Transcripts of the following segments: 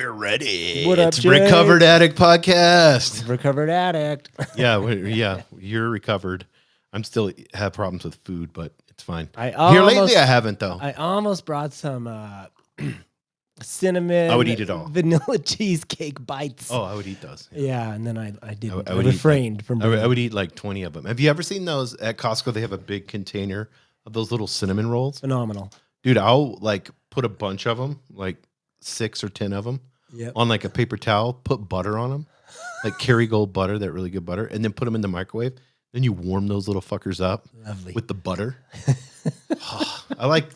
We're ready. What up, it's Jake? Recovered Addict Podcast. Recovered addict. Yeah, you're recovered. I'm still have problems with food, but it's fine. Here lately, I haven't though. I almost brought some cinnamon. I would eat it all. Vanilla cheesecake bites. Oh, I would eat those. Yeah, and then I didn't. I would refrained from. I would eat like 20 of them. Have you ever seen those at Costco? They have a big container of those little cinnamon rolls. Phenomenal. Dude, I'll like put a bunch of them, like 6 or 10 of them, on like a paper towel, put butter on them, like Kerrygold butter, that really good butter, and then put them in the microwave. Then you warm those little fuckers up. Lovely. With the butter. I like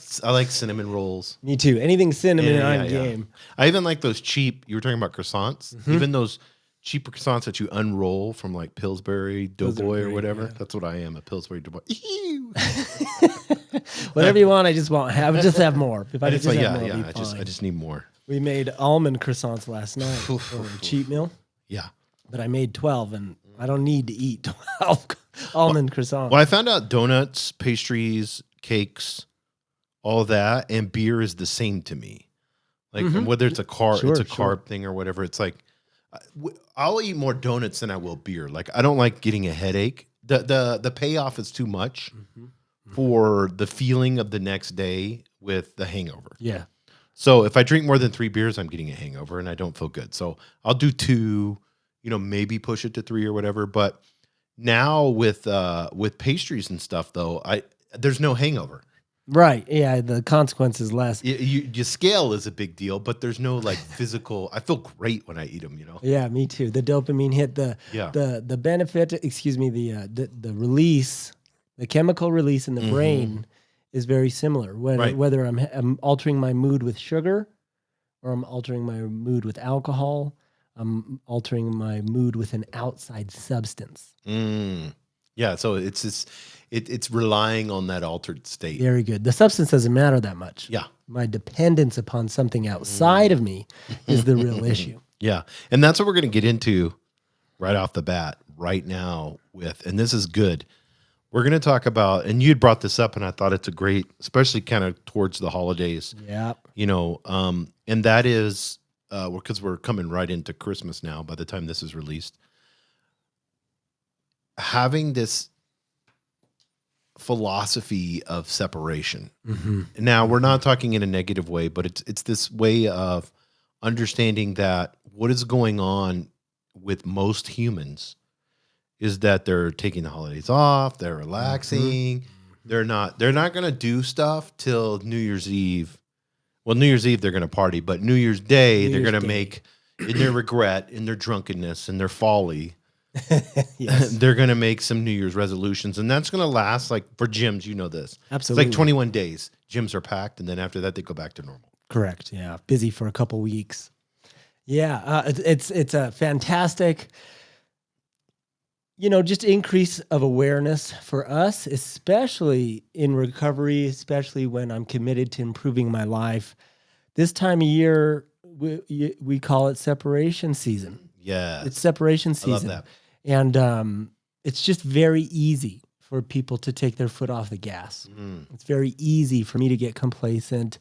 cinnamon rolls. Me too. Anything cinnamon, I'm game. I even like those cheap. You were talking about croissants. Mm-hmm. Even those cheap croissants that you unroll from like Pillsbury Doughboy or whatever. Yeah. That's what I am, a Pillsbury Doughboy. Whatever you want, I just just have more. If I just have more, I just need more. We made almond croissants last night for a cheat meal. Yeah. But I made 12 and I don't need to eat 12 almond croissants. Well, I found out donuts, pastries, cakes, all of that, and beer is the same to me. Like whether it's a carb thing or whatever, it's like I'll eat more donuts than I will beer. Like I don't like getting a headache. The payoff is too much for the feeling of the next day with the hangover. Yeah. So if I drink more than 3 beers, I'm getting a hangover and I don't feel good. So I'll do 2, maybe push it to 3 or whatever. But now with pastries and stuff, though, there's no hangover. Right. Yeah. The consequence is less. Your scale is a big deal, but there's no like physical. I feel great when I eat them. Yeah, me too. The dopamine hit, the benefit. Excuse me. The release, the chemical release in the brain is very similar. Whether I'm altering my mood with sugar, or I'm altering my mood with alcohol, I'm altering my mood with an outside substance. Yeah, so it's relying on that altered state. Very good. The substance doesn't matter that much. Yeah. My dependence upon something outside of me is the real issue. Yeah, and that's what we're going to get into right off the bat right now and this is good. We're going to talk about, and you had brought this up, and I thought it's a great, especially kind of towards the holidays. Yeah. And that is, because we're coming right into Christmas now by the time this is released. Having this philosophy of separation. Now, we're not talking in a negative way, but it's this way of understanding that what is going on with most humans is that they're taking the holidays off, they're relaxing, they're not going to do stuff till New Year's Eve. Well, New Year's Eve they're going to party, but New Year's Day they're going to make, in their regret, in their drunkenness, in their folly, they're going to make some New Year's resolutions, and that's going to last, like for gyms, this. Absolutely. It's like 21 days. Gyms are packed, and then after that they go back to normal. Correct. Yeah. Busy for a couple weeks. Yeah. It's a fantastic, just increase of awareness for us, especially in recovery, especially when I'm committed to improving my life. This time of year, we call it separation season. Yeah. It's separation season. I love that. And it's just very easy for people to take their foot off the gas. It's very easy for me to get complacent.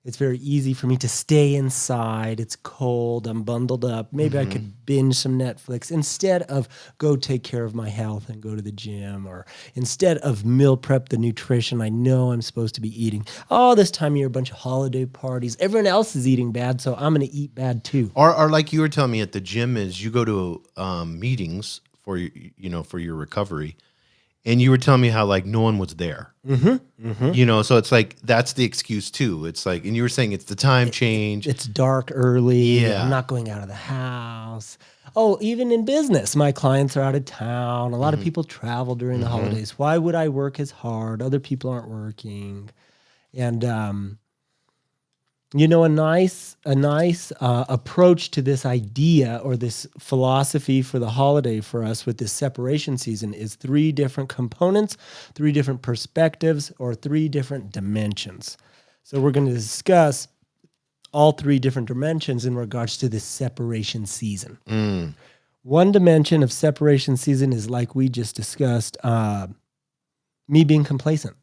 It's very easy for me to stay inside. It's cold. I'm bundled up. Maybe I could binge some Netflix instead of go take care of my health and go to the gym, or instead of meal prep the nutrition I know I'm supposed to be eating. Oh, this time of year, a bunch of holiday parties. Everyone else is eating bad, so I'm going to eat bad too. Or like you were telling me at the gym, is you go to meetings for for your recovery. And you were telling me how like no one was there, so it's like that's the excuse too. It's like, and you were saying it's the time change. It's dark early. Yeah. I'm not going out of the house. Oh, even in business, my clients are out of town. A lot of people travel during the holidays. Why would I work as hard? Other people aren't working, and a nice approach to this idea or this philosophy for the holiday for us with this separation season is 3 different components, 3 different perspectives, or 3 different dimensions. So we're going to discuss all 3 different dimensions in regards to this separation season. One dimension of separation season is, like we just discussed, me being complacent.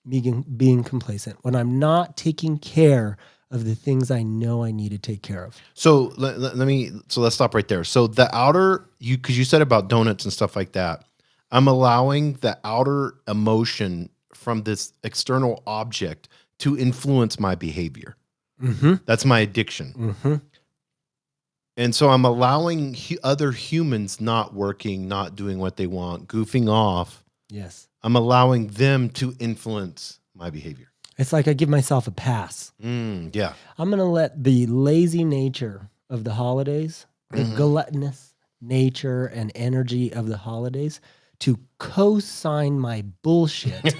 Being complacent. When I'm not taking care of the things I know I need to take care of. So let's stop right there. So the outer, because you said about donuts and stuff like that, I'm allowing the outer emotion from this external object to influence my behavior. Mm-hmm. That's my addiction. Mm-hmm. And so I'm allowing other humans not working, not doing what they want, goofing off. Yes. I'm allowing them to influence my behavior. It's like I give myself a pass. Yeah. I'm going to let the lazy nature of the holidays, the gluttonous nature and energy of the holidays to co-sign my bullshit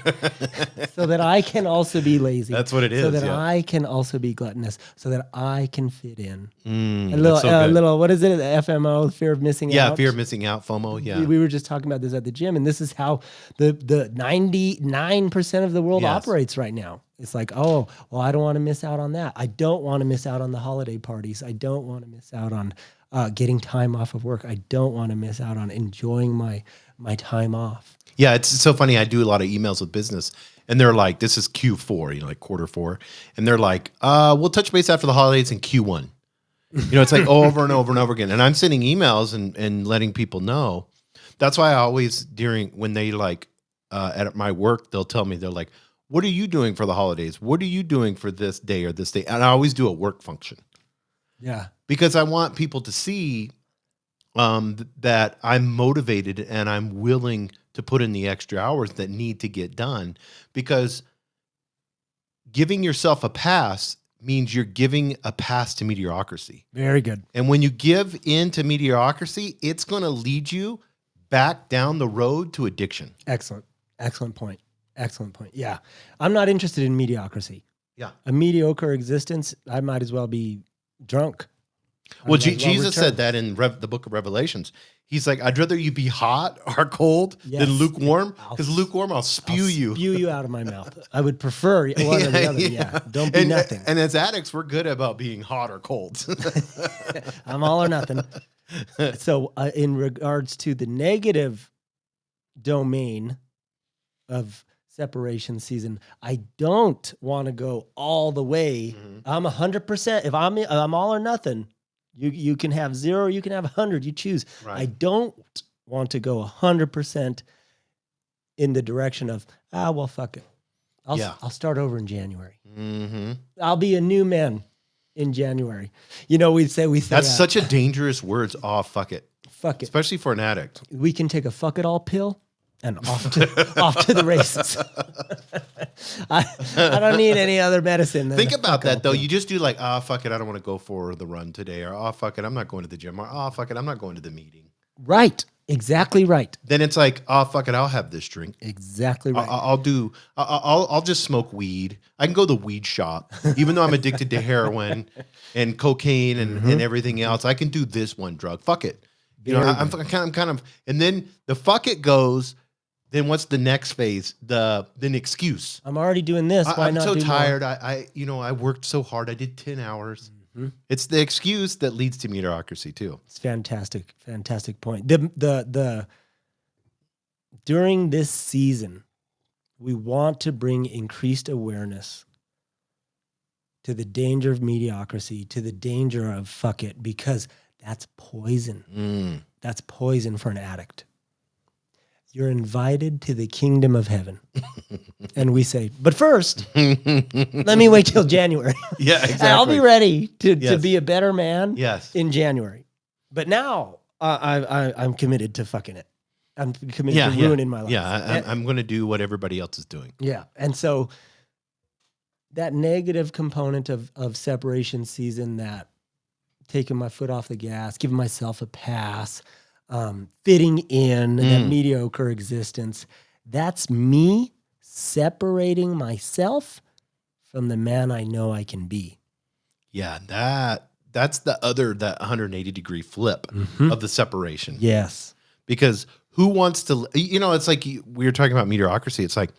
so that I can also be lazy. That's what it is. So that I can also be gluttonous, so that I can fit in. A so little, what is it? FMO, fear of missing out. Yeah, fear of missing out, FOMO. Yeah. We were just talking about this at the gym, and this is how the 99% of the world operates right now. It's like, oh, well, I don't want to miss out on that. I don't want to miss out on the holiday parties. I don't want to miss out on getting time off of work. I don't want to miss out on enjoying my time off. Yeah, it's so funny. I do a lot of emails with business, and they're like, this is Q4, like quarter four. And they're like, we'll touch base after the holidays in Q1. It's like over and over and over again. And I'm sending emails and letting people know. That's why I always, when they at my work, they'll tell me, they're like, what are you doing for the holidays? What are you doing for this day or this day? And I always do a work function. Yeah. Because I want people to see that I'm motivated and I'm willing to put in the extra hours that need to get done, because giving yourself a pass means you're giving a pass to mediocrity. Very good. And when you give in to mediocrity, it's going to lead you back down the road to addiction. Excellent. Excellent point. Excellent point. Yeah. I'm not interested in mediocrity. Yeah. A mediocre existence, I might as well be drunk. Well, Jesus said that in the book of Revelations. He's like, I'd rather you be hot or cold than lukewarm, because lukewarm, I'll spew you. Spew you out of my mouth. I would prefer one or the other. Yeah. Don't be nothing. And as addicts, we're good about being hot or cold. I'm all or nothing. So in regards to the negative domain of separation season, I don't want to go all the way. I'm 100%. If I'm all or nothing, you can have 0, you can have 100, you choose. Right. I don't want to go 100% in the direction of, well, fuck it. I'll start over in January. I'll be a new man in January. We say that's such a dangerous word. Oh, fuck it. Fuck it. Especially for an addict. We can take a fuck it all pill and off to the races. I don't need any other medicine. Think about that, though. You just do like, fuck it, I don't want to go for the run today. Or, fuck it, I'm not going to the gym. Or, fuck it, I'm not going to the meeting. Right. Exactly right. Then it's like, fuck it, I'll have this drink. Exactly right. I'll just smoke weed. I can go to the weed shop. Even though I'm addicted to heroin and cocaine and everything else, I can do this one drug. Fuck it. I'm kind of, and then the fuck it goes. Then what's the next phase? The excuse. I'm already doing this. Why I'm not so do tired. More? I worked so hard. I did 10 hours. It's the excuse that leads to mediocrity too. It's fantastic. Fantastic point. During this season, we want to bring increased awareness to the danger of mediocrity, to the danger of fuck it, because that's poison. That's poison for an addict. You're invited to the kingdom of heaven. And we say, but first, let me wait till January. Yeah, exactly. I'll be ready to be a better man in January. But now I'm committed to fucking it. I'm committed to ruining my life. Yeah, I'm going to do what everybody else is doing. Yeah. And so that negative component of separation season, that taking my foot off the gas, giving myself a pass, fitting in, that mediocre existence, that's me separating myself from the man I know I can be. Yeah, that's that 180-degree flip of the separation. Yes. Because who wants to, it's like we were talking about mediocrity. It's like,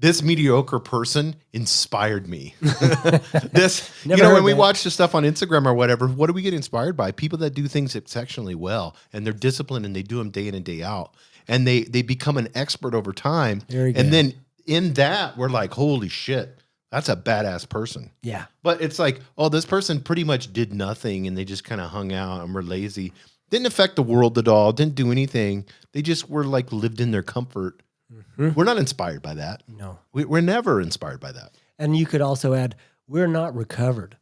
this mediocre person inspired me. When we watch the stuff on Instagram or whatever, what do we get inspired by? People that do things exceptionally well, and they're disciplined, and they do them day in and day out, and they become an expert over time. And then in that, we're like, holy shit, That's a badass person. Yeah. But it's like, oh, this person pretty much did nothing and they just kind of hung out and were lazy. Didn't affect the world at all. Didn't do anything. They just were like lived in their comfort. We're not inspired by that. No. We're never inspired by that. And you could also add, we're not recovered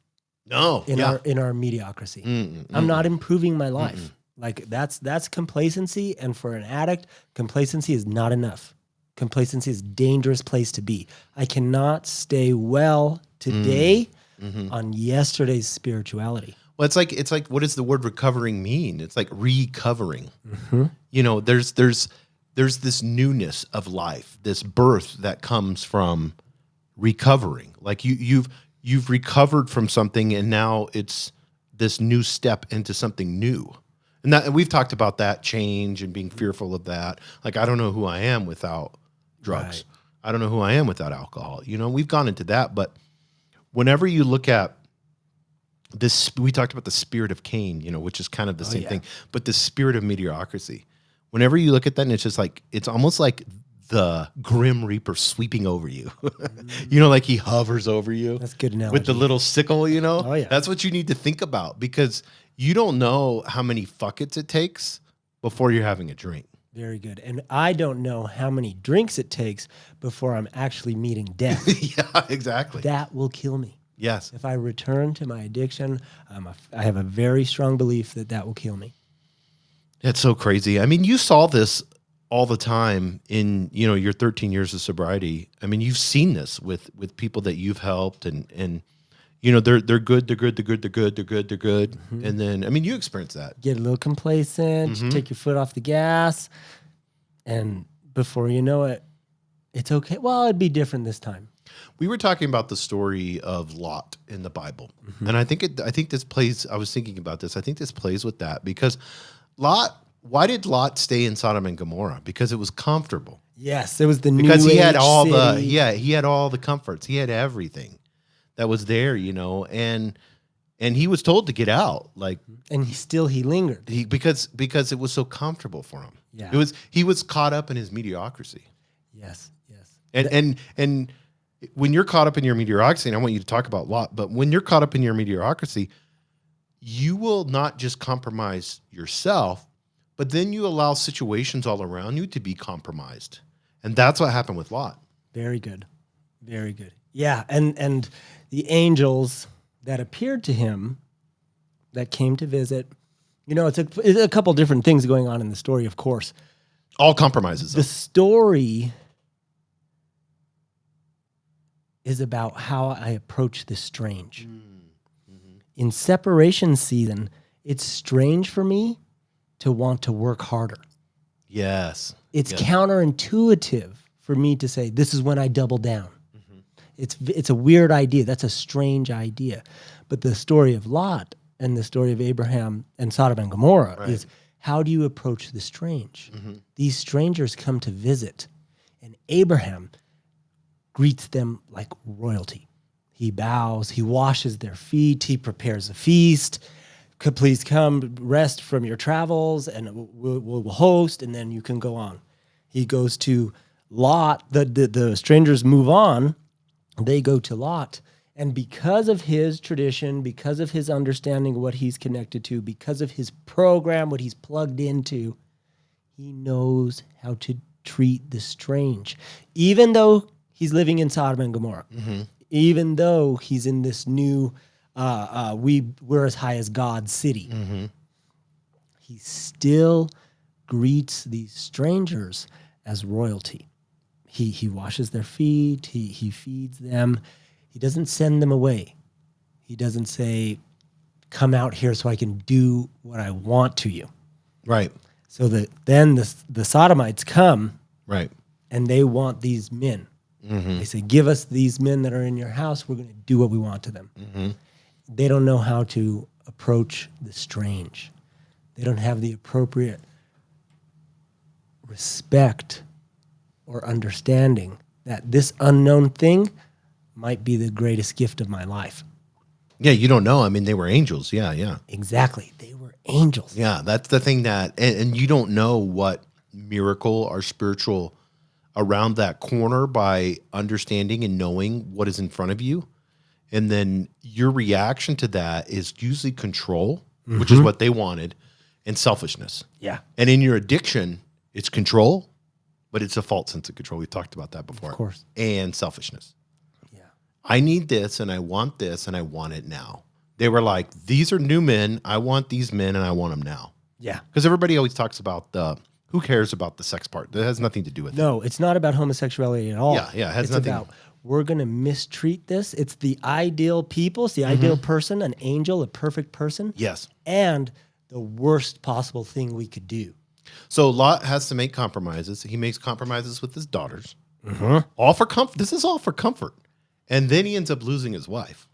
No. in our mediocrity. I'm not improving my life. Like that's complacency. And for an addict, complacency is not enough. Complacency is a dangerous place to be. I cannot stay well today on yesterday's spirituality. Well, it's like, what does the word recovering mean? It's like recovering. You know, there's this newness of life, this birth that comes from recovering. Like you've recovered from something, and now it's this new step into something new. And we've talked about that change and being fearful of that. Like, I don't know who I am without drugs. Right. I don't know who I am without alcohol. You know, we've gone into that, but whenever you look at this, we talked about the spirit of Cain, you know, which is kind of the same thing, but the spirit of mediocrity. Whenever you look at that, and it's just like, it's almost like the Grim Reaper sweeping over you. You know, like he hovers over you. That's a good analogy. With the little sickle, you know? Oh, yeah. That's what you need to think about, because you don't know how many fuckets it takes before you're having a drink. Very good. And I don't know how many drinks it takes before I'm actually meeting death. Yeah, exactly. That will kill me. Yes. If I return to my addiction, I have a very strong belief that will kill me. It's so crazy. I mean, you saw this all the time in, you know, your 13 years of sobriety. I mean, you've seen this with people that you've helped, and you know, they're good. And then, I mean, you experienced that. Get a little complacent, you take your foot off the gas, and before you know it, it's okay. Well, it'd be different this time. We were talking about the story of Lot in the Bible. And I think this plays, I was thinking about this. I think this plays with that, because why did Lot stay in Sodom and Gomorrah? Because it was comfortable. Yes, it was the because new he had age all city. he had all the comforts. He had everything that was there, you know, and he was told to get out, like, and he lingered. Because it was so comfortable for him. Yeah. He was caught up in his mediocrity. Yes. And when you're caught up in your mediocrity, and I want you to talk about Lot, but when you're caught up in your mediocrity, you will not just compromise yourself, but then you allow situations all around you to be compromised. And that's what happened with Lot. Very good. Very good. Yeah, and the angels that appeared to him, that came to visit, you know, it's a couple different things going on in the story, of course. All compromises. The story is about how I approach the strange. In separation season, it's strange for me to want to work harder. Yes. It's counterintuitive for me to say, this is when I double down. It's a weird idea. That's a strange idea. But the story of Lot and the story of Abraham and Sodom and Gomorrah is, how do you approach the strange? These strangers come to visit, and Abraham greets them like royalty. He bows, he washes their feet, he prepares a feast. Please come rest from your travels, and we'll host, and then you can go on. He goes to Lot. The strangers move on. They go to Lot. And because of his tradition, because of his understanding of what he's connected to, because of his program, what he's plugged into, he knows how to treat the strange. Even though he's living in Sodom and Gomorrah, even though he's in this new, we're as high as God city, he still greets these strangers as royalty. He washes their feet, he feeds them. He doesn't send them away. He doesn't say, come out here so I can do what I want to you. Right. So that then the Sodomites come, right, and they want these men. They say, give us these men that are in your house. We're going to do what we want to them. They don't know how to approach the strange. They don't have the appropriate respect or understanding that this unknown thing might be the greatest gift of my life. Yeah, you don't know. I mean, they were angels. Yeah. Exactly. They were angels. Yeah, that's the thing that, and you don't know what miracle or spiritual around that corner by understanding and knowing what is in front of you. And then your reaction to that is usually control, which is what they wanted, and selfishness. Yeah. And in your addiction, it's control, but it's a false sense of control. We've talked about that before. Of course. And selfishness. Yeah. I need this and I want this and I want it now. They were like, these are new men. I want these men and I want them now. Yeah. Because everybody always talks about who cares about the sex part? That has nothing to do with it. No, it's not about homosexuality at all. Yeah, it has it's nothing. About we're going to mistreat this. It's the ideal people. It's the ideal person, an angel, a perfect person. Yes. And the worst possible thing we could do. So Lot has to make compromises. He makes compromises with his daughters. All for comfort. This is all for comfort. And then he ends up losing his wife.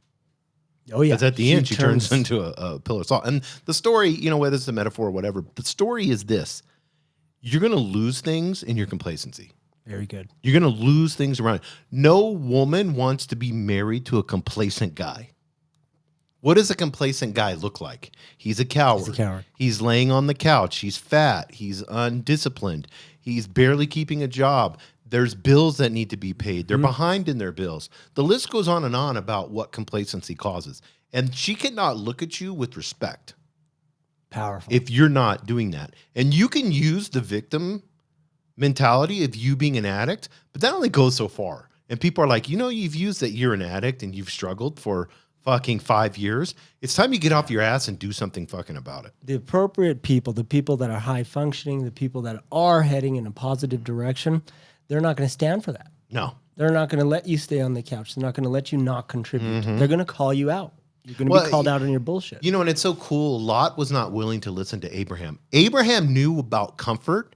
Oh, yeah. Because at the end, she turns into a pillar of salt. And the story, whether it's a metaphor or whatever, the story is this. You're going to lose things in your complacency. Very good. You're going to lose things around. No woman wants to be married to a complacent guy. What does a complacent guy look like? He's a coward. He's a coward. He's laying on the couch. He's fat. He's undisciplined. He's barely keeping a job. There's bills that need to be paid. They're behind in their bills. The list goes on and on about what complacency causes. And she cannot look at you with respect. Powerful. If you're not doing that. And you can use the victim mentality of you being an addict, but that only goes so far. And people are like, you've used that you're an addict and you've struggled for fucking 5 years. It's time you get off your ass and do something fucking about it. The appropriate people, the people that are high functioning, the people that are heading in a positive direction, they're not going to stand for that. No. They're not going to let you stay on the couch. They're not going to let you not contribute. They're going to call you out. You're going to be called out on your bullshit. And it's so cool. Lot was not willing to listen to Abraham. Abraham knew about comfort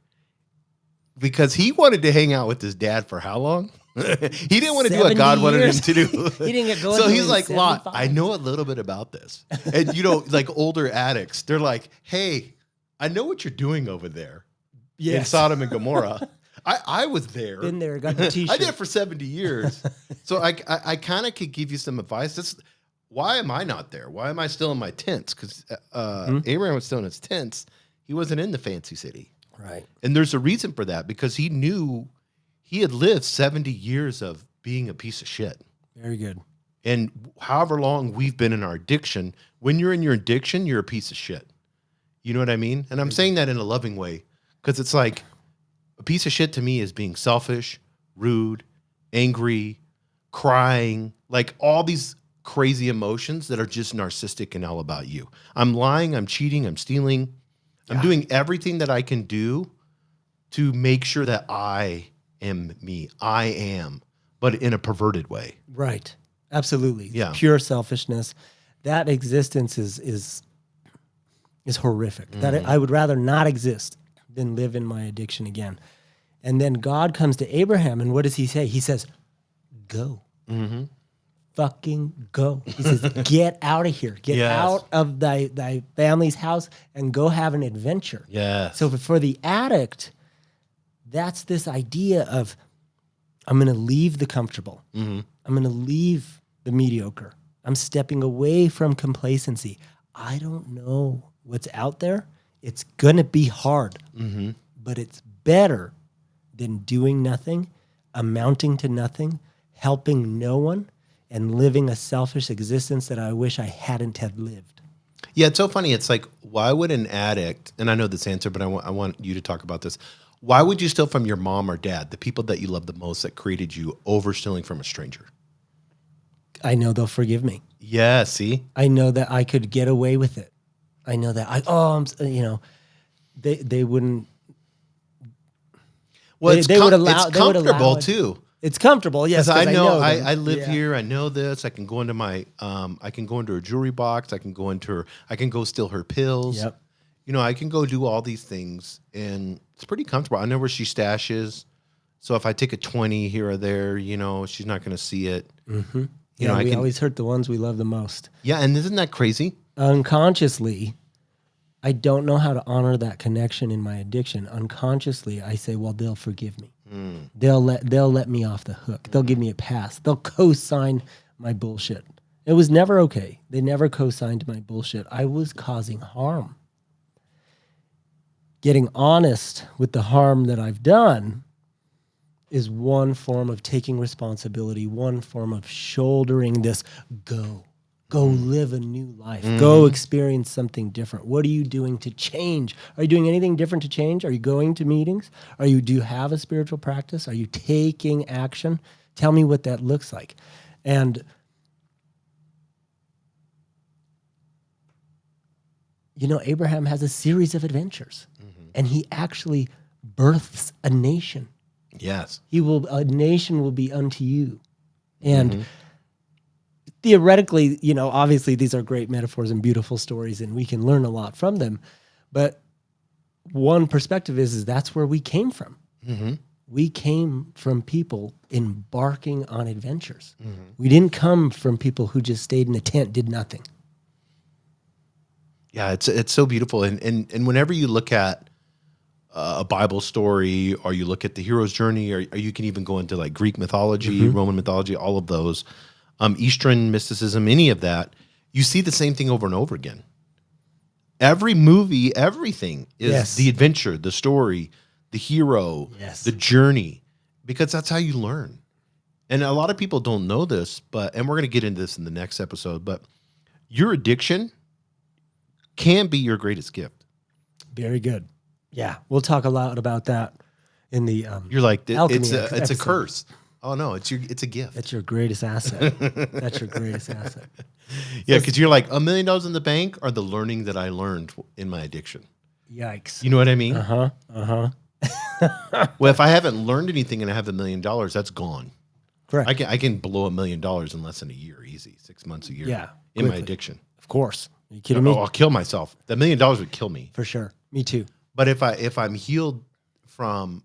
because he wanted to hang out with his dad for how long? He didn't want to do what God wanted him to do. He didn't get going. So he's like, 75. Lot, I know a little bit about this. And, like older addicts, they're like, hey, I know what you're doing over there in Sodom and Gomorrah. I was there. Been there, got the t-shirt. I did it for 70 years. So I kind of could give you some advice. Why am I not there? Why am I still in my tents? Because Abraham was still in his tents. He wasn't in the fancy city. Right. And there's a reason for that, because he knew he had lived 70 years of being a piece of shit. Very good. And however long we've been in our addiction, when you're in your addiction, you're a piece of shit. You know what I mean? And I'm saying that in a loving way, because it's like a piece of shit to me is being selfish, rude, angry, crying, like all these crazy emotions that are just narcissistic and all about you. I'm lying, I'm cheating, I'm stealing. I'm doing everything that I can do to make sure that I am me. I am, but in a perverted way. Right. Absolutely. Yeah. Pure selfishness. That existence is horrific. That I would rather not exist than live in my addiction again. And then God comes to Abraham, and what does he say? He says, go. Fucking go. He says, get out of here. Get out of thy family's house and go have an adventure. Yes. So for the addict, that's this idea of, I'm going to leave the comfortable. I'm going to leave the mediocre. I'm stepping away from complacency. I don't know what's out there. It's going to be hard, but it's better than doing nothing, amounting to nothing, helping no one, and living a selfish existence that I wish I hadn't have lived. Yeah, it's so funny. It's like, why would an addict, and I know this answer, but I want you to talk about this. Why would you steal from your mom or dad, the people that you love the most that created you, over stealing from a stranger? I know they'll forgive me. Yeah, see? I know that I could get away with it. I know that they wouldn't. Well, they would allow. It's they would comfortable allow it. too. It's comfortable, yes. Because I know them. I live here. I know this. I can go into my. I can go into her jewelry box. I can go into her. I can go steal her pills. Yep. I can go do all these things, and it's pretty comfortable. I know where she stashes, so if I take a 20 here or there, she's not going to see it. Mm-hmm. We always hurt the ones we love the most. Yeah, and isn't that crazy? Unconsciously, I don't know how to honor that connection in my addiction. Unconsciously, I say, well, they'll forgive me. They'll let me off the hook. They'll give me a pass. They'll co-sign my bullshit. It was never okay. They never co-signed my bullshit. I was causing harm. Getting honest with the harm that I've done is one form of taking responsibility, one form of shouldering this Go live a new life. Go experience something different. What are you doing to change? Are you doing anything different to change? Are you going to meetings? Do you have a spiritual practice? Are you taking action? Tell me what that looks like. And Abraham has a series of adventures, and he actually births a nation. Yes. A nation will be unto you. And theoretically, obviously these are great metaphors and beautiful stories, and we can learn a lot from them. But one perspective is that's where we came from. We came from people embarking on adventures. We didn't come from people who just stayed in a tent, did nothing. Yeah, it's so beautiful. And whenever you look at a Bible story, or you look at the hero's journey, or you can even go into like Greek mythology, Roman mythology, all of those, Eastern mysticism, any of that, you see the same thing over and over again. Every movie, everything is the adventure, the story, the hero, the journey, because that's how you learn. And a lot of people don't know this, and we're going to get into this in the next episode, but your addiction can be your greatest gift. Very good. Yeah, we'll talk a lot about that in the You're like, alchemy it's a curse. Oh no, it's a gift. That's your greatest asset. That's your greatest asset. Yeah, because you're like $1 million in the bank are the learning that I learned in my addiction. Yikes. You know what I mean? Uh-huh. Well, if I haven't learned anything and I have $1 million, that's gone. Correct. I can blow $1 million in less than a year, easy, 6 months, a year. Yeah, in quickly. My addiction. Of course. Are you kidding me? I'll kill myself. $1 million would kill me. For sure. Me too. But if I'm healed from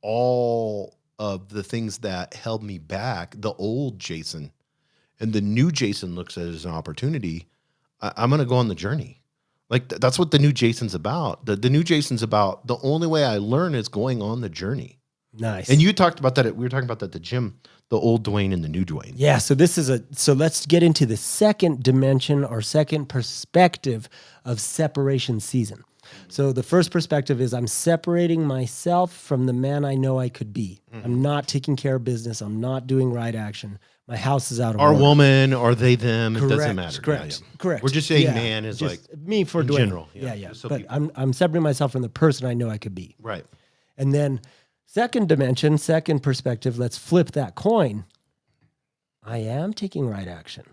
all of the things that held me back, the old Jason, and the new Jason looks at it as an opportunity, I'm going to go on the journey. Like that's what the new Jason's about. The new Jason's about the only way I learn is going on the journey. Nice. And you talked about that. We were talking about that at the gym, the old Dwayne and the new Dwayne. Yeah. So let's get into the second dimension or second perspective of separation season. So the first perspective is I'm separating myself from the man I know I could be. I'm not taking care of business. I'm not doing right action. My house is out of Our order. woman, or they, them, Correct, it doesn't matter. Correct. Yeah. Correct. We're just saying Yeah, man is just like me for in Dwayne. general. Yeah. So But people- I'm separating myself from the person I know I could be. right. And then second dimension, second perspective, let's flip that coin. I am taking right action.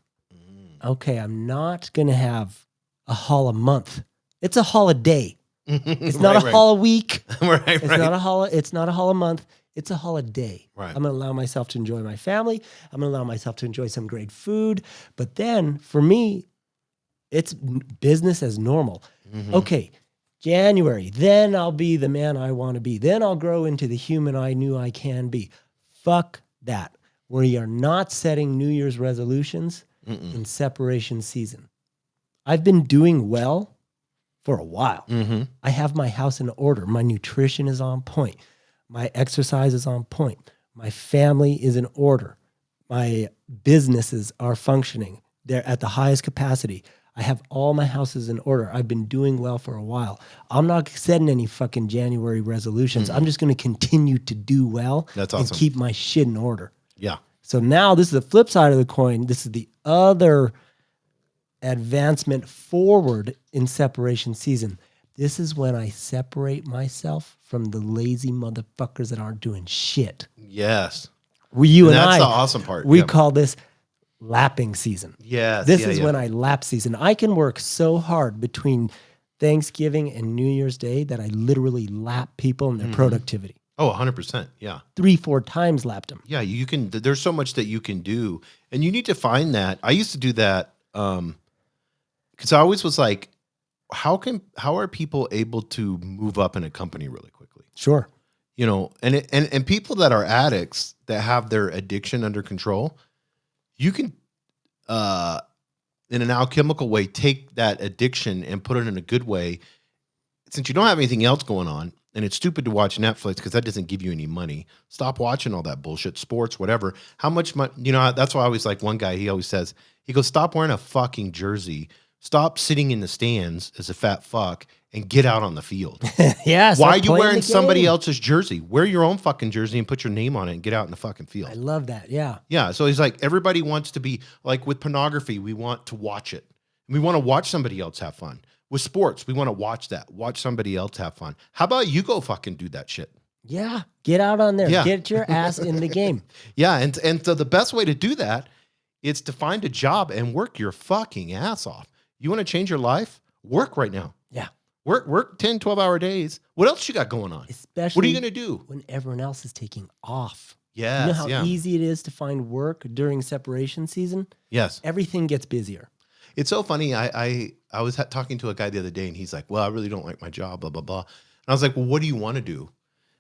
Okay, I'm not going to have a haul a month. It's a haul a day. It's not a haul a week. It's not a haul. It's not a haul a month. It's a haul a day. Right. I'm going to allow myself to enjoy my family. I'm going to allow myself to enjoy some great food. But then for me, it's business as normal. Okay, January, then I'll be the man I want to be. Then I'll grow into the human I knew I can be. Fuck that. We are not setting New Year's resolutions in separation season. I've been doing well for a while. I have my house in order. My nutrition is on point. My exercise is on point. My family is in order. My businesses are functioning. They're at the highest capacity. I have all my houses in order. I've been doing well for a while. I'm not setting any fucking January resolutions. I'm just going to continue to do well. That's and awesome. keep my shit in order. Yeah. So now this is the flip side of the coin. This is the other advancement forward in separation season. This is when I separate myself from the lazy motherfuckers that aren't doing shit. Yes. You and that's I, the awesome part. we call this lapping season. Yes. This is when I lap season. I can work so hard between Thanksgiving and New Year's Day that I literally lap people in their productivity. Oh, 100%. Yeah. 3-4 times lapped them. Yeah. You can, there's so much that you can do, and you need to find that. I used to do that. Cause I always was like, how are people able to move up in a company really quickly? Sure. You know, and people that are addicts that have their addiction under control, you can, in an alchemical way, take that addiction and put it in a good way. Since you don't have anything else going on, and it's stupid to watch Netflix because that doesn't give you any money. Stop watching all that bullshit, sports, whatever. How much money, that's why I always like one guy, he always says, he goes, stop wearing a fucking jersey. Stop sitting in the stands as a fat fuck and get out on the field. Yeah. Why are you playing wearing the somebody game. else's jersey? Wear your own fucking jersey and put your name on it and get out in the fucking field. I love that. Yeah. Yeah. So he's like, everybody wants to be like with pornography. We want to watch it. We want to watch somebody else have fun. With sports, we want to watch somebody else have fun. How about you go fucking do that shit? Yeah. Get out on there. Yeah. Get your ass in the game. Yeah. And so the best way to do that is to find a job and work your fucking ass off. You want to change your life? Work right now. Yeah. Work 10, 12-hour days. What else you got going on? Especially What are you going to do? when everyone else is taking off. Yes. You know how yeah. easy it is to find work during separation season? Yes. Everything gets busier. It's so funny. I was talking to a guy the other day and he's like, well, I really don't like my job, blah, blah, blah. And I was like, well, what do you want to do?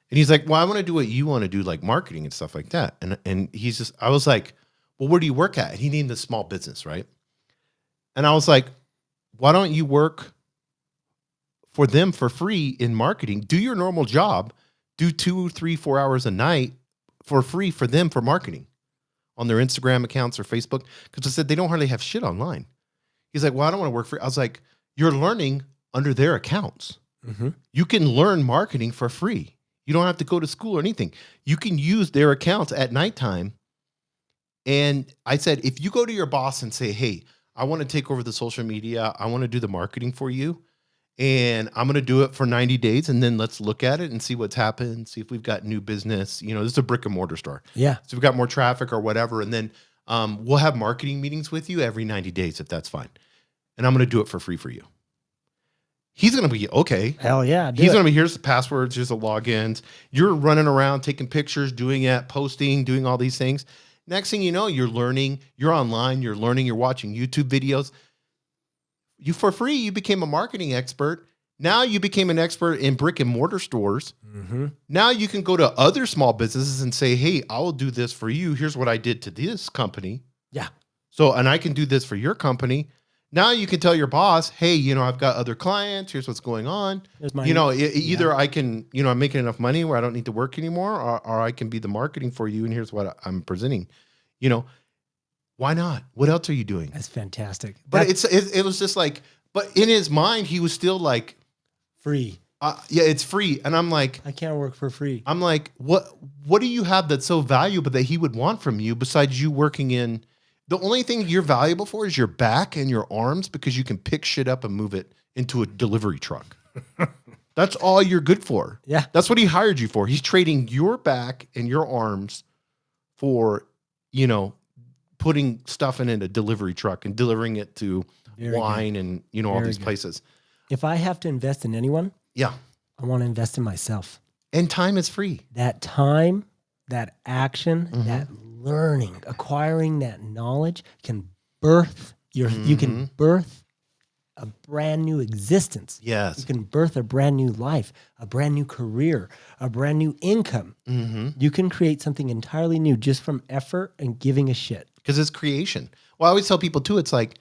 And he's like, well, I want to do what you want to do, like marketing and stuff like that. And he's just, I was like, well, where do you work at? And he named a small business, right? And I was like, why don't you work for them for free in marketing? Do your normal job, do 2, 3, 4 hours a night for free for them for marketing on their Instagram accounts or Facebook. Because I said they don't hardly have shit online. He's like, well, I don't want to work for, I was like, you're learning under their accounts. Mm-hmm. You can learn marketing for free. You don't have to go to school or anything. You can use their accounts at nighttime. And I said, if you go to your boss and say, hey, I want to take over the social media, I want to do the marketing for you, and I'm going to do it for 90 days, and then let's look at it and see what's happened, see if we've got new business. You know, this is a brick and mortar store. Yeah. So we've got more traffic or whatever, and then we'll have marketing meetings with you every 90 days if that's fine. And I'm going to do it for free for you. He's going to be, okay. Hell yeah. He's going to be, here's the passwords, here's the logins. You're running around, taking pictures, doing it, posting, doing all these things. Next thing you know, you're learning, you're online, you're learning, you're watching YouTube videos. You, for free, you became a marketing expert. Now you became an expert in brick and mortar stores. Mm-hmm. Now you can go to other small businesses and say, hey, I will do this for you. Here's what I did to this company. Yeah. So, and I can do this for your company. Now you can tell your boss, hey, you know, I've got other clients. Here's what's going on. You know, either I can, you know, I'm making enough money where I don't need to work anymore, or I can be the marketing for you. And here's what I'm presenting. You know, why not? What else are you doing? That's fantastic. But it was just like, but in his mind, he was still like free. Yeah, it's free. And I'm like, I can't work for free. I'm like, what do you have that's so valuable that he would want from you besides you working in? The only thing you're valuable for is your back and your arms, because you can pick shit up and move it into a delivery truck. That's all you're good for. Yeah. That's what he hired you for. He's trading your back and your arms for, you know, putting stuff in a delivery truck and delivering it to wine and, you know, all these places. If I have to invest in anyone, yeah, I want to invest in myself. And time is free. That time, that action, that learning, acquiring that knowledge can birth you can birth a brand new existence. Yes. You can birth a brand new life, a brand new career, a brand new income. You can create something entirely new just from effort and giving a shit. Because it's creation. Well, I always tell people too, it's like,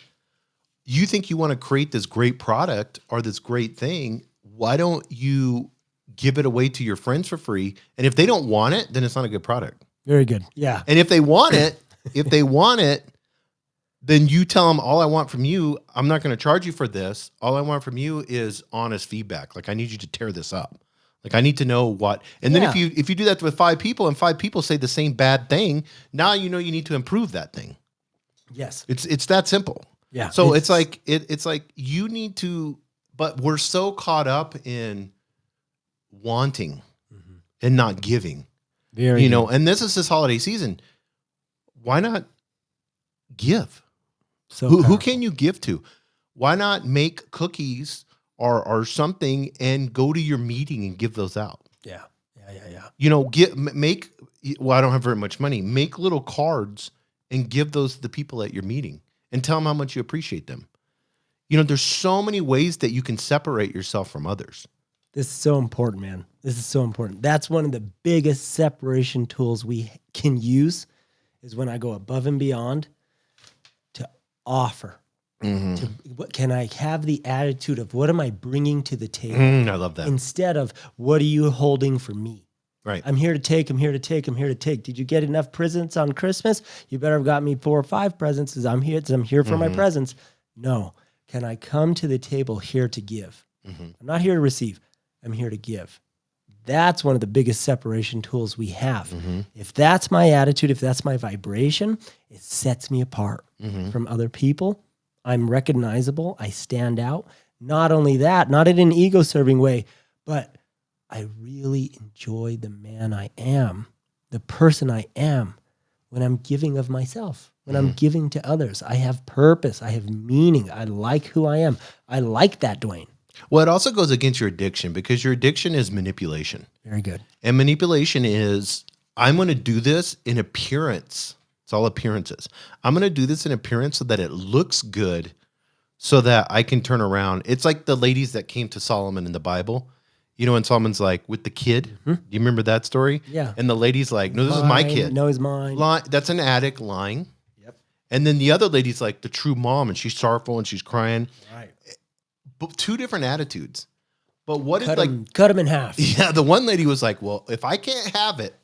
you think you want to create this great product or this great thing. Why don't you give it away to your friends for free? And if they don't want it, then it's not a good product. Very good. Yeah. And if they want it, then you tell them, all I want from you, I'm not going to charge you for this. All I want from you is honest feedback. Like, I need you to tear this up. Like, I need to know what. And then if you do that with 5 people and 5 people say the same bad thing, now you know you need to improve that thing. Yes. It's that simple. Yeah. So it's like you need to, but we're so caught up in wanting and not giving. Very you know, and this is this holiday season. Why not give? So who can you give to? Why not make cookies or something and go to your meeting and give those out? Yeah. You know, well, I don't have very much money. Make little cards and give those to the people at your meeting and tell them how much you appreciate them. You know, there's so many ways that you can separate yourself from others. This is so important, man. This is so important. That's one of the biggest separation tools we can use, is when I go above and beyond to offer. What can I have the attitude of, what am I bringing to the table? I love that. Instead of, what are you holding for me? Right. I'm here to take, I'm here to take, I'm here to take. Did you get enough presents on Christmas? You better have got me 4 or 5 presents, because I'm here for my presents. No. Can I come to the table here to give? Mhm. I'm not here to receive. I'm here to give. That's one of the biggest separation tools we have. Mhm. If that's my attitude, if that's my vibration, it sets me apart Mhm. from other people. I'm recognizable. I stand out. Not only that, not in an ego-serving way, but I really enjoy the man I am, the person I am, when I'm giving of myself, when I'm giving to others. I have purpose. I have meaning. I like who I am. I like that, Dwayne. Well, it also goes against your addiction because your addiction is manipulation. Very good. And manipulation is, I'm going to do this in appearance. It's all appearances. I'm going to do this in appearance so that it looks good so that I can turn around. It's like the ladies that came to Solomon in the Bible. You know, and Solomon's like, with the kid. Do you remember that story? Yeah. And the lady's like, no, this is my kid. No, he's mine. That's an addict lying. Yep. And then the other lady's like the true mom, and she's sorrowful and she's crying. Right. But two different attitudes. But what if Cut him in half. yeah, the one lady was like, well, if I can't have it,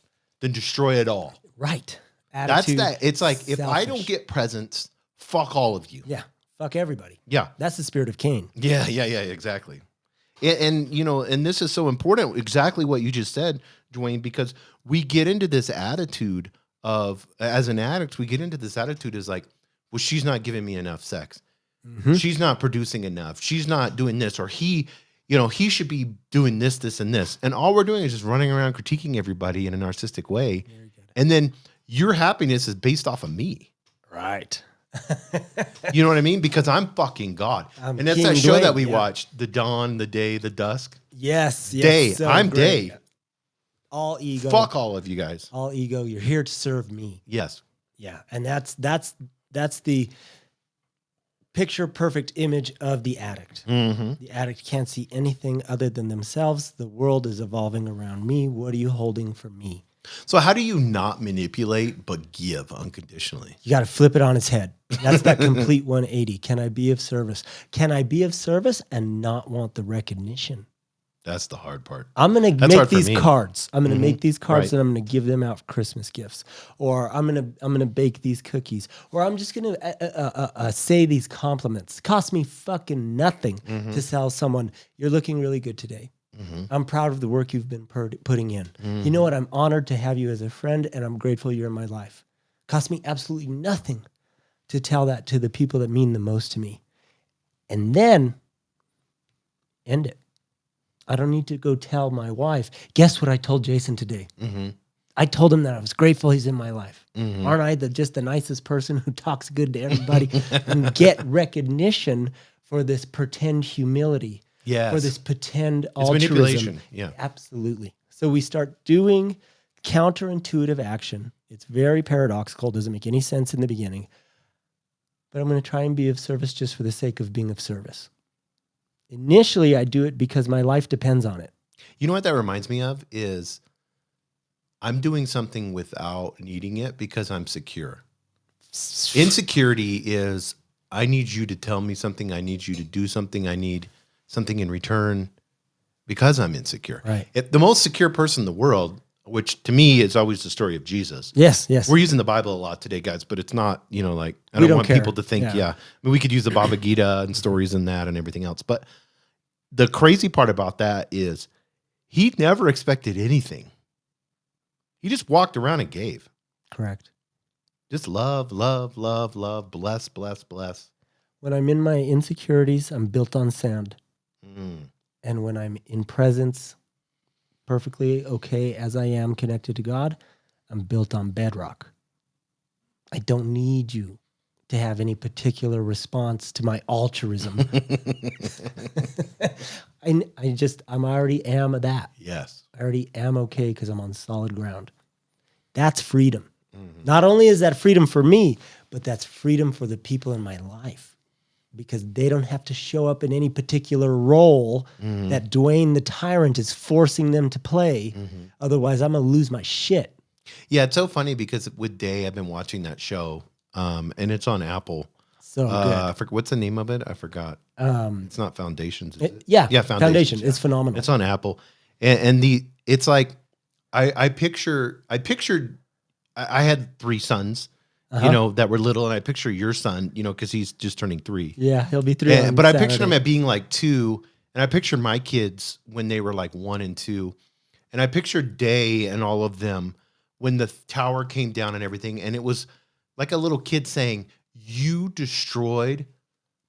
then destroy it all. Right. That's Attitude, that. It's like, if I don't selfish. get presents, fuck all of you. Yeah. Fuck everybody. Yeah. That's the spirit of Cain. Yeah, exactly. And you know, and this is so important, exactly what you just said, Dwayne, because we get into this attitude of, as an addict, we get into this attitude is like, well, she's not giving me enough sex. She's not producing enough. She's not doing this, or he should be doing this, this, and this. And all we're doing is just running around critiquing everybody in a narcissistic way. And then your happiness is based off of me. Right. You know what I mean? Because I'm fucking God. I'm And that's King that show Dwayne, that we yeah. watched, the dawn, the day, the dusk. Yes. Day. So I'm great. day. All ego. Fuck all of you guys. All ego. You're here to serve me. Yes. Yeah. And that's the picture perfect image of the addict. Mm-hmm. The addict can't see anything other than themselves. The world is evolving around me. What are you holding for me? So how do you not manipulate but give unconditionally? You got to flip it on its head. That's that complete 180. Can I be of service? Can I be of service and not want the recognition? That's the hard part. I'm going to That's make hard for these me. cards. I'm going to make these cards Right. and I'm going to give them out for Christmas gifts. Or I'm going to bake these cookies. Or I'm just going to say these compliments. It costs me fucking nothing to tell someone, you're looking really good today. I'm proud of the work you've been putting in. You know what? I'm honored to have you as a friend, and I'm grateful you're in my life. Cost me absolutely nothing to tell that to the people that mean the most to me. And then end it. I don't need to go tell my wife, guess what I told Jason today? I told him that I was grateful he's in my life. Aren't I just the nicest person who talks good to everybody and get recognition for this pretend humility? Yes. For this pretend It's altruism. manipulation. Yeah. Absolutely. So we start doing counterintuitive action. It's very paradoxical. Doesn't make any sense in the beginning. But I'm going to try and be of service just for the sake of being of service. Initially, I do it because my life depends on it. You know what that reminds me of is I'm doing without needing it because I'm secure. Insecurity is I need you to tell me something. I need you to do something. I need something in return because I'm insecure. Right. If the most secure person in the world, which to me is always the story of Jesus. Yes, yes. We're using the Bible a lot today, guys, but it's not, like, I We don't don't want care. people to think, Yeah. I mean, we could use the Bhagavad Gita and stories and that and everything else. But the crazy part about that is he never expected anything. He just walked around and gave. Correct. Just love, love, love, love, bless, bless, bless. When I'm in my insecurities, I'm built on sand. Mm. And when I'm in presence, perfectly okay as I am connected to God, I'm built on bedrock. I don't need you to have any particular response to my altruism. I'm already am that. Yes. I already am okay because I'm on solid ground. That's freedom. Not only is that freedom for me, but that's freedom for the people in my life. Because they don't have to show up in any particular role that Dwayne the Tyrant is forcing them to play. Otherwise, I'm going to lose my shit. Yeah, it's so funny because with Day, I've been watching that show, and it's on Apple. So good. What's the name of it? I forgot. It's not Foundations, is it? Yeah, Foundations. It's phenomenal. It's on Apple, and it's like I pictured I had 3 sons, that were little, and I picture your son, because he's just turning 3. Yeah, he'll be 3. But I pictured him at being like 2, And I pictured my kids when they were like 1 and 2. And I pictured Day and all of them when the tower came down and everything. And it was like a little kid saying, you destroyed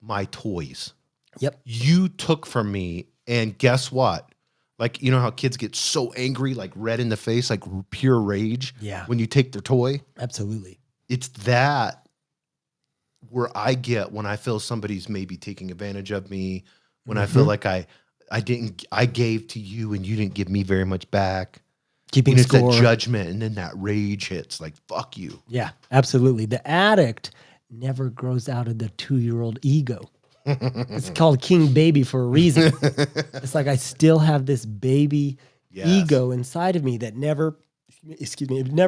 my toys. Yep. You took from me. And guess what? Like, you know how kids get so angry, like red in the face, like pure rage when you take their toy? Absolutely. It's that where I get when I feel somebody's maybe taking advantage of me, when I feel like I gave to you and you didn't give me very much back. Keeping it's score. that judgment, and then that rage hits, like, fuck you. Yeah, absolutely. The addict never grows out of the 2-year-old ego. It's called king baby for a reason. It's like I still have this baby ego inside of me that never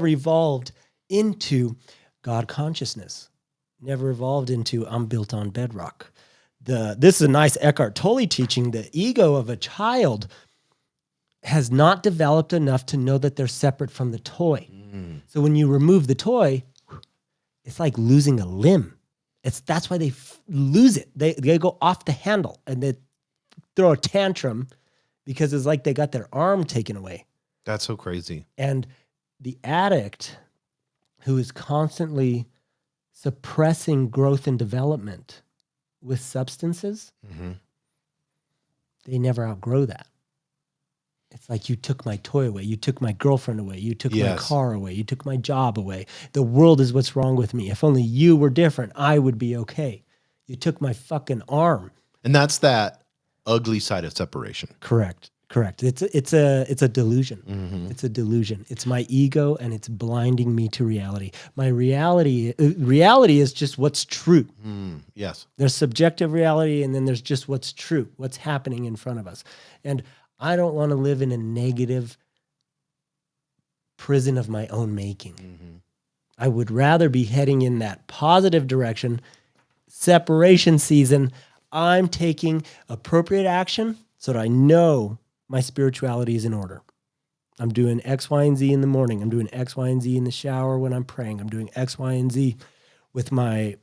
evolved into God consciousness. Never evolved into I'm built on bedrock. This is a nice Eckhart Tolle teaching. The ego of a child has not developed enough to know that they're separate from the toy. So when you remove the toy, it's like losing a limb. That's why they lose it. They go off the handle and they throw a tantrum because it's like they got their arm taken away. That's so crazy. And the addict who is constantly suppressing growth and development with substances, they never outgrow that. It's like you took my toy away. You took my girlfriend away. You took my car away. You took my job away. The world is what's wrong with me. If only you were different, I would be okay. You took my fucking arm. And that's that ugly side of separation. Correct. It's a delusion. It's a delusion. It's my ego, and it's blinding me to reality. My reality is just what's true. Yes. There's subjective reality, and then there's just what's true, what's happening in front of us. And I don't want to live in a negative prison of my own making. I would rather be heading in that positive direction. Separation season, I'm taking appropriate action so that I know my spirituality is in order. I'm doing X, Y, and Z in the morning. I'm doing X, Y, and Z in the shower when I'm praying. I'm doing X, Y, and Z with my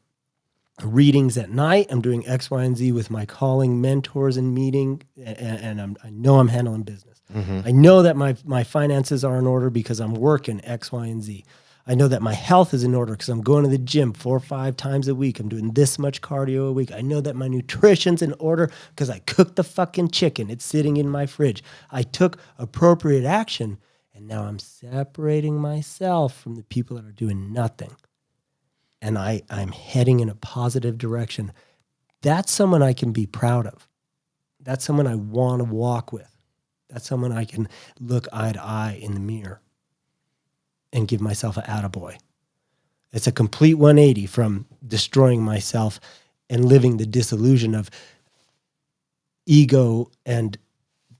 readings at night. I'm doing X, Y, and Z with my calling mentors and meeting, and I know I'm handling business. I know that my finances are in order because I'm working X, Y, and Z. I know that my health is in order because I'm going to the gym 4 or 5 times a week. I'm doing this much cardio a week. I know that my nutrition's in order because I cooked the fucking chicken. It's sitting in my fridge. I took appropriate action, and now I'm separating myself from the people that are doing nothing. And I'm heading in a positive direction. That's someone I can be proud of. That's someone I want to walk with. That's someone I can look eye to eye in the mirror and give myself an attaboy. It's a complete 180 from destroying myself and living the disillusion of ego, and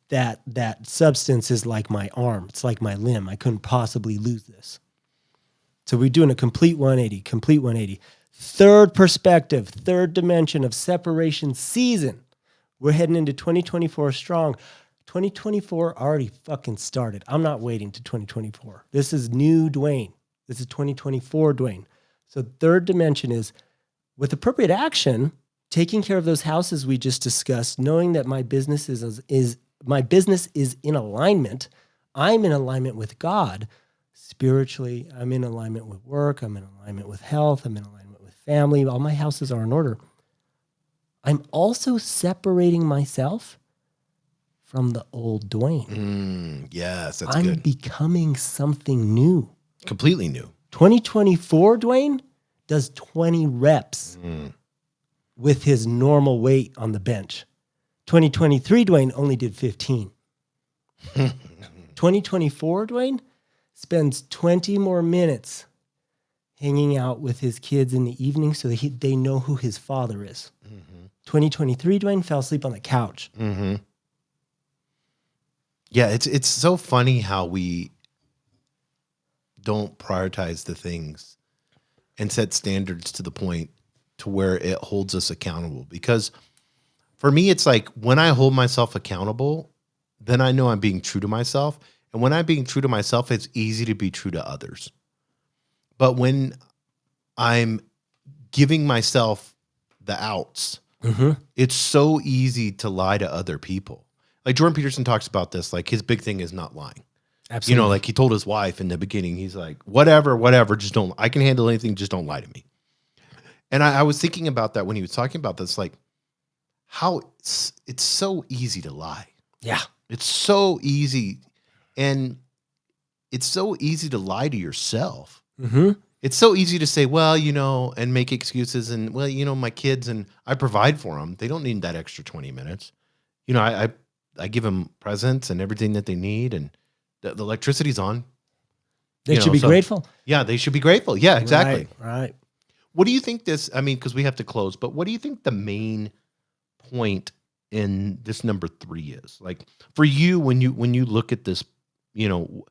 that substance is like my arm. It's like my limb. I couldn't possibly lose this. So we're doing a complete 180. Third perspective, third dimension of separation season. We're heading into 2024 strong. 2024 already fucking started. I'm not waiting to 2024. This is new Dwayne. This is 2024 Dwayne. So third dimension is, with appropriate action, taking care of those houses we just discussed, knowing that my business is in alignment. I'm in alignment with God. Spiritually, I'm in alignment with work. I'm in alignment with health. I'm in alignment with family. All my houses are in order. I'm also separating myself from the old Dwayne. Yes, that's I'm good. becoming something new. Completely new. 2024 Dwayne does 20 reps with his normal weight on the bench. 2023 Dwayne only did 15. 2024 Dwayne spends 20 more minutes hanging out with his kids in the evening so that they know who his father is. 2023 Dwayne fell asleep on the couch. Yeah, it's so funny how we don't prioritize the things and set standards to the point to where it holds us accountable. Because for me, it's like when I hold myself accountable, then I know I'm being true to myself. And when I'm being true to myself, it's easy to be true to others. But when I'm giving myself the outs It's so easy to lie to other people. Like Jordan Peterson talks about this, like his big thing is not lying. Absolutely. You know, like he told his wife in the beginning, he's like, whatever, just don't, I can handle anything, just don't lie to me. And I was thinking about that when he was talking about this, like how it's so easy to lie. Yeah. It's so easy. And it's so easy to lie to yourself. It's so easy to say, well, you know, and make excuses and, well, you know, my kids and I provide for them. They don't need that extra 20 minutes. You know, I give them presents and everything that they need, and the electricity's on. They should be grateful. Yeah, they should be grateful. Yeah, exactly. Right. What do you think I mean, because we have to close, but what do you think the main point in this number 3 is? Like for you, when you look at this, you know,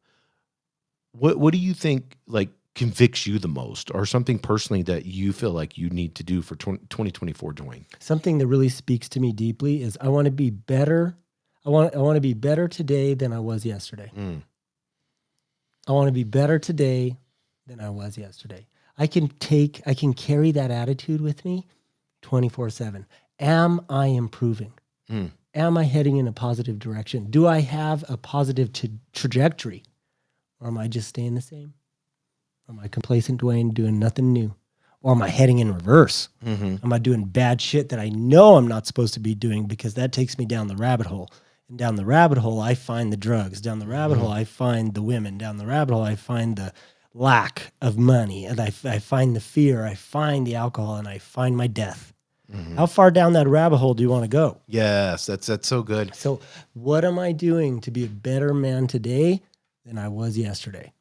what do you think like convicts you the most, or something personally that you feel like you need to do for 2024, Dwayne? Something that really speaks to me deeply is I want to be better. I want to be better today than I was yesterday. I want to be better today than I was yesterday. I can carry that attitude with me 24/7. Am I improving? Am I heading in a positive direction? Do I have a positive trajectory? Or am I just staying the same? Am I complacent, Dwayne, doing nothing new? Or am I heading in reverse? Am I doing bad shit that I know I'm not supposed to be doing, because that takes me down the rabbit hole? And down the rabbit hole, I find the drugs. Down the rabbit hole, I find the women. Down the rabbit hole, I find the lack of money. And I find the fear. I find the alcohol, and I find my death. How far down that rabbit hole do you want to go? Yes, that's so good. So what am I doing to be a better man today than I was yesterday?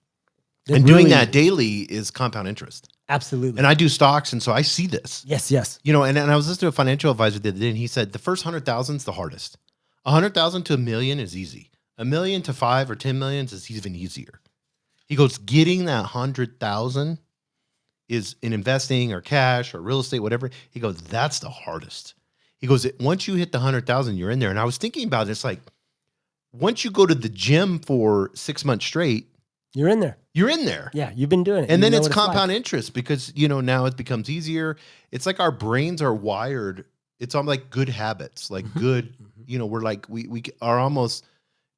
And doing that daily is compound interest. Absolutely. And I do stocks, and so I see this. Yes. You know, and I was listening to a financial advisor the other day, and he said the first 100,000 is the hardest. 100,000 to $1 million is easy. $1 million to 5 or 10 million is even easier. He goes, getting that 100,000 is in investing or cash or real estate, whatever. He goes, that's the hardest. He goes, once you hit the 100,000, you're in there. And I was thinking about it. It's like, once you go to the gym for 6 months straight, you're in there. You're in there. Yeah, you've been doing it. And then it's compound interest, because, you know, now it becomes easier. It's like our brains are wired. It's on like good habits, like good, you know, we're like, we are almost,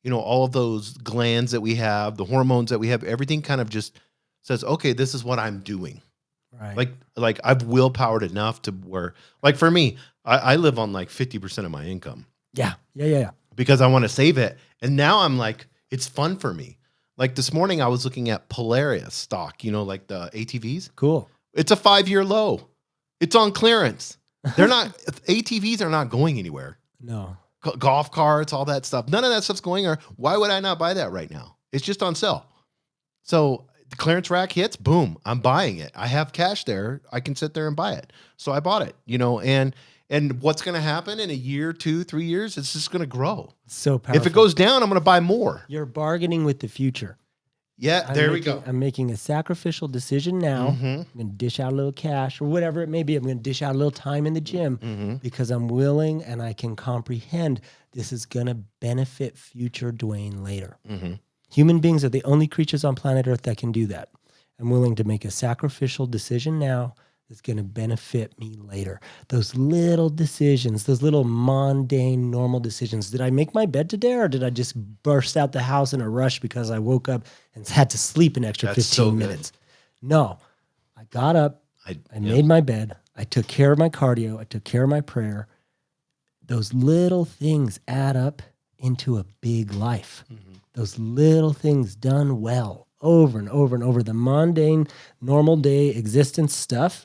you know, all of those glands that we have, the hormones that we have, everything kind of just says, okay, this is what I'm doing. Right. Like I've willpowered enough to where, like for me, I live on like 50% of my income. Yeah. Because I want to save it. And now I'm like, it's fun for me. Like this morning I was looking at Polaris stock, you know, like the ATVs. Cool. It's a 5-year low. It's on clearance. They're not, ATVs are not going anywhere. No. Golf carts, all that stuff. None of that stuff's going anywhere. Why would I not buy that right now? It's just on sale. So the clearance rack hits, boom, I'm buying it. I have cash there. I can sit there and buy it. So I bought it, you know, and what's going to happen in a year, 2, 3 years? It's just going to grow. So powerful. If it goes down, I'm going to buy more. You're bargaining with the future. Yeah, we go. I'm making a sacrificial decision now. I'm going to dish out a little cash or whatever it may be. I'm going to dish out a little time in the gym because I'm willing and I can comprehend this is going to benefit future Dwayne later. Human beings are the only creatures on planet Earth that can do that. I'm willing to make a sacrificial decision now that's going to benefit me later. Those little decisions, those little mundane, normal decisions. Did I make my bed today, or did I just burst out the house in a rush because I woke up and had to sleep an extra 15 minutes? No. I got up. I made my bed. I took care of my cardio. I took care of my prayer. Those little things add up into a big life. Those little things done well over and over and over. The mundane, normal day existence stuff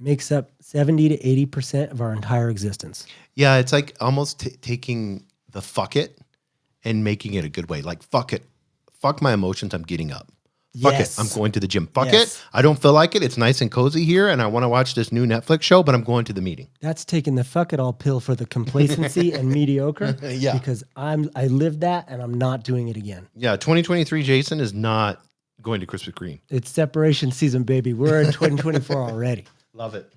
makes up 70 to 80% of our entire existence. Yeah, it's like almost taking the fuck it and making it a good way. Like, fuck it. Fuck my emotions. I'm getting up. Fuck it. I'm going to the gym. Fuck it. I don't feel like it. It's nice and cozy here, and I want to watch this new Netflix show, but I'm going to the meeting. That's taking the fuck it all pill for the complacency and mediocre. Yeah. Because I lived that, and I'm not doing it again. Yeah, 2023 Jason is not going to Krispy Kreme. It's separation season, baby. We're in 2024 already. Love it.